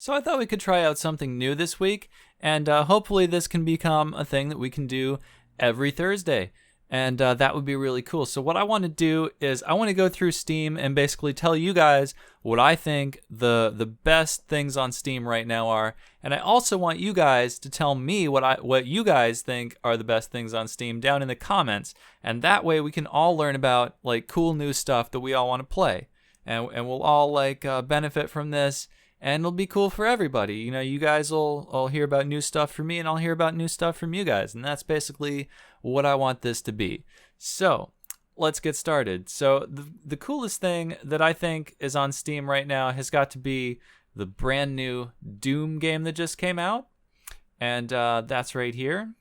So I thought we could try out something new this week, and hopefully this can become a thing that we can do every Thursday. And that would be really cool. So what I want to do is I want to go through Steam and basically tell you guys what I think the best things on Steam right now are. And I also want you guys to tell me what you guys think are the best things on Steam down in the comments. And that way we can all learn about like cool new stuff that we all want to play. And we'll all like benefit from this. And it'll be cool for everybody. You know, you guys will hear about new stuff from me, and I'll hear about new stuff from you guys. And that's basically what I want this to be. So let's get started. So the coolest thing that I think is on Steam right now has got to be the brand new Doom game that just came out. And that's right here.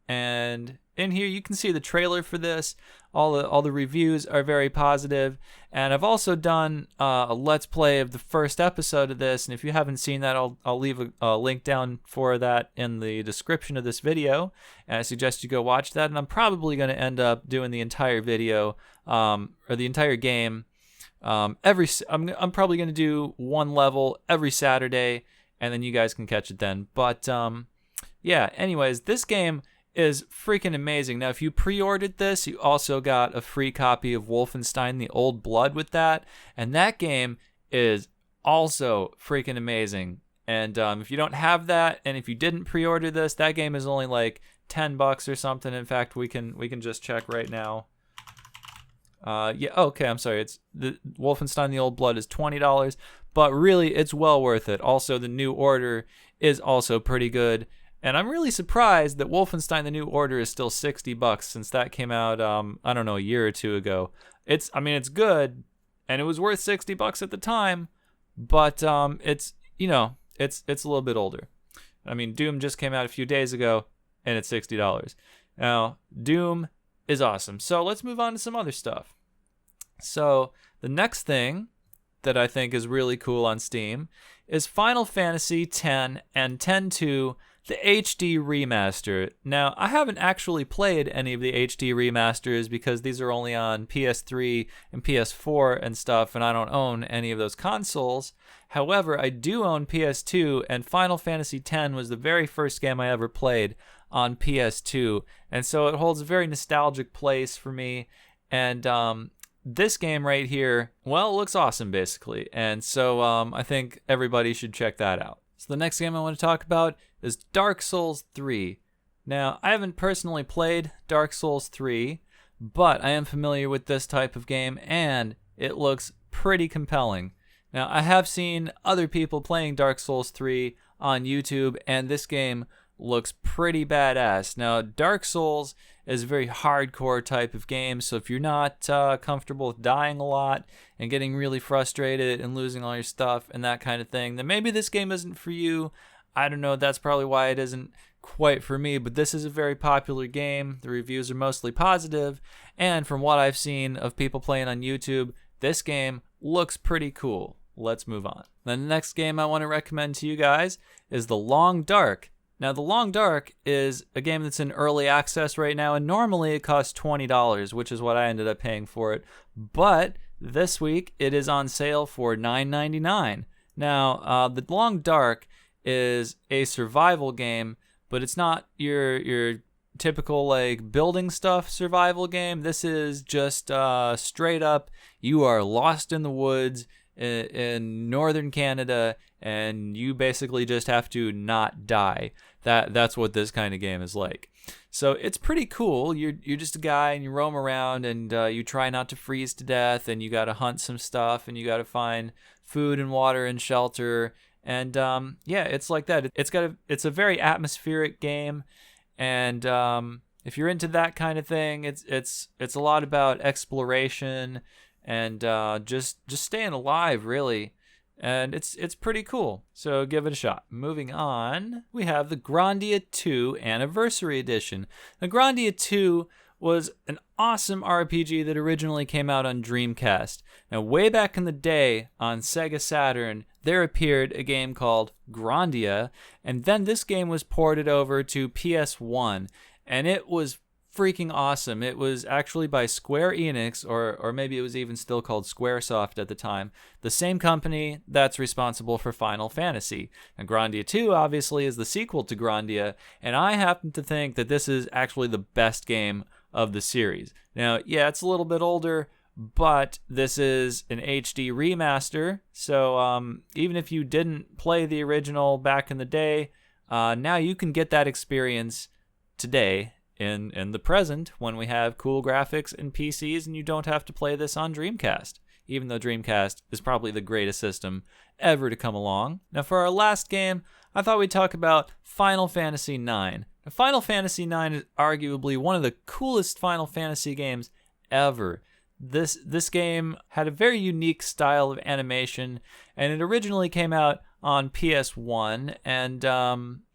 And in here you can see the trailer for this. All the reviews are very positive, and I've also done a Let's Play of the first episode of this, and if you haven't seen that, I'll leave a link down for that in the description of this video, and I suggest you go watch that. And I'm probably going to end up doing the entire video or the entire game. I'm probably going to do one level every Saturday, and then you guys can catch it then. But yeah, anyways, this game is freaking amazing. Now, if you pre-ordered this, you also got a free copy of Wolfenstein the Old Blood with that, and that game is also freaking amazing. And if you don't have that, and if you didn't pre-order this, that game is only like $10 or something. In fact, we can just check right now. Yeah, okay, I'm sorry. It's the Wolfenstein the Old Blood is $20, but really it's well worth it. Also, the New Order is also pretty good. And I'm really surprised that Wolfenstein the New Order is still $60 since that came out, I don't know, a year or two ago. It's good, and it was worth $60 at the time, but it's a little bit older. I mean, Doom just came out a few days ago, and it's $60. Now, Doom is awesome. So let's move on to some other stuff. So the next thing that I think is really cool on Steam is Final Fantasy X and X-2, the HD remaster. Now, I haven't actually played any of the HD remasters because these are only on PS3 and PS4 and stuff, and I don't own any of those consoles. However, I do own PS2, and Final Fantasy X was the very first game I ever played on PS2, and so it holds a very nostalgic place for me. And this game right here, well, it looks awesome, basically, and so I think everybody should check that out. So the next game I want to talk about is Dark Souls 3. Now, I haven't personally played Dark Souls 3, but I am familiar with this type of game, and it looks pretty compelling. Now, I have seen other people playing Dark Souls 3 on YouTube, and this game looks pretty badass. Now, Dark Souls is a very hardcore type of game, so if you're not comfortable with dying a lot and getting really frustrated and losing all your stuff and that kind of thing, then maybe this game isn't for you. I don't know, that's probably why it isn't quite for me, but this is a very popular game. The reviews are mostly positive, and from what I've seen of people playing on YouTube, this game looks pretty cool. Let's move on. Then the next game I want to recommend to you guys is The Long Dark. Now, The Long Dark is a game that's in early access right now, and normally it costs $20, which is what I ended up paying for it. But this week, it is on sale for $9.99. Now, The Long Dark is a survival game, but it's not your typical like building stuff survival game. This is just straight up, you are lost in the woods in northern Canada, and you basically just have to not die. That's what this kind of game is like. So it's pretty cool. You're just a guy, and you roam around, and you try not to freeze to death, and you got to hunt some stuff, and you got to find food and water and shelter. And yeah, it's like that. It's a very atmospheric game, and if you're into that kind of thing, it's a lot about exploration and just staying alive, really. And it's pretty cool, so give it a shot. Moving on, we have the Grandia 2 Anniversary Edition. The Grandia 2 was an awesome RPG that originally came out on Dreamcast. Now, way back in the day on Sega Saturn, there appeared a game called Grandia, and then this game was ported over to PS1, and it was freaking awesome. It was actually by Square Enix, or maybe it was even still called Squaresoft at the time, the same company that's responsible for Final Fantasy. And Grandia 2 obviously is the sequel to Grandia, and I happen to think that this is actually the best game of the series. Now, yeah, it's a little bit older, but this is an HD remaster, so even if you didn't play the original back in the day, now you can get that experience today in the present when we have cool graphics and PCs and you don't have to play this on Dreamcast, even though Dreamcast is probably the greatest system ever to come along. Now for our last game, I thought we'd talk about Final Fantasy IX. Now, Final Fantasy IX is arguably one of the coolest Final Fantasy games ever. This game had a very unique style of animation, and it originally came out on PS1, and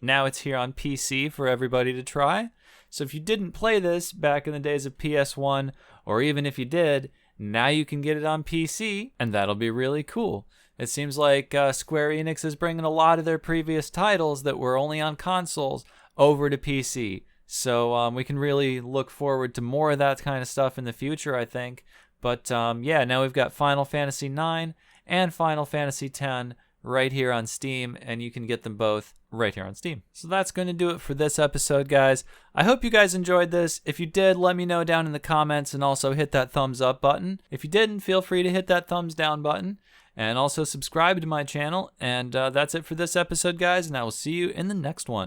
now it's here on PC for everybody to try. So if you didn't play this back in the days of PS1, or even if you did, now you can get it on PC, and that'll be really cool. It seems like Square Enix is bringing a lot of their previous titles that were only on consoles over to PC. So we can really look forward to more of that kind of stuff in the future, I think. But yeah, now we've got Final Fantasy IX and Final Fantasy X right here on Steam, and you can get them both right here on Steam. So that's going to do it for this episode, guys. I hope you guys enjoyed this. If you did, let me know down in the comments, and also hit that thumbs up button. If you didn't, feel free to hit that thumbs down button, and also subscribe to my channel. And that's it for this episode, guys, and I will see you in the next one.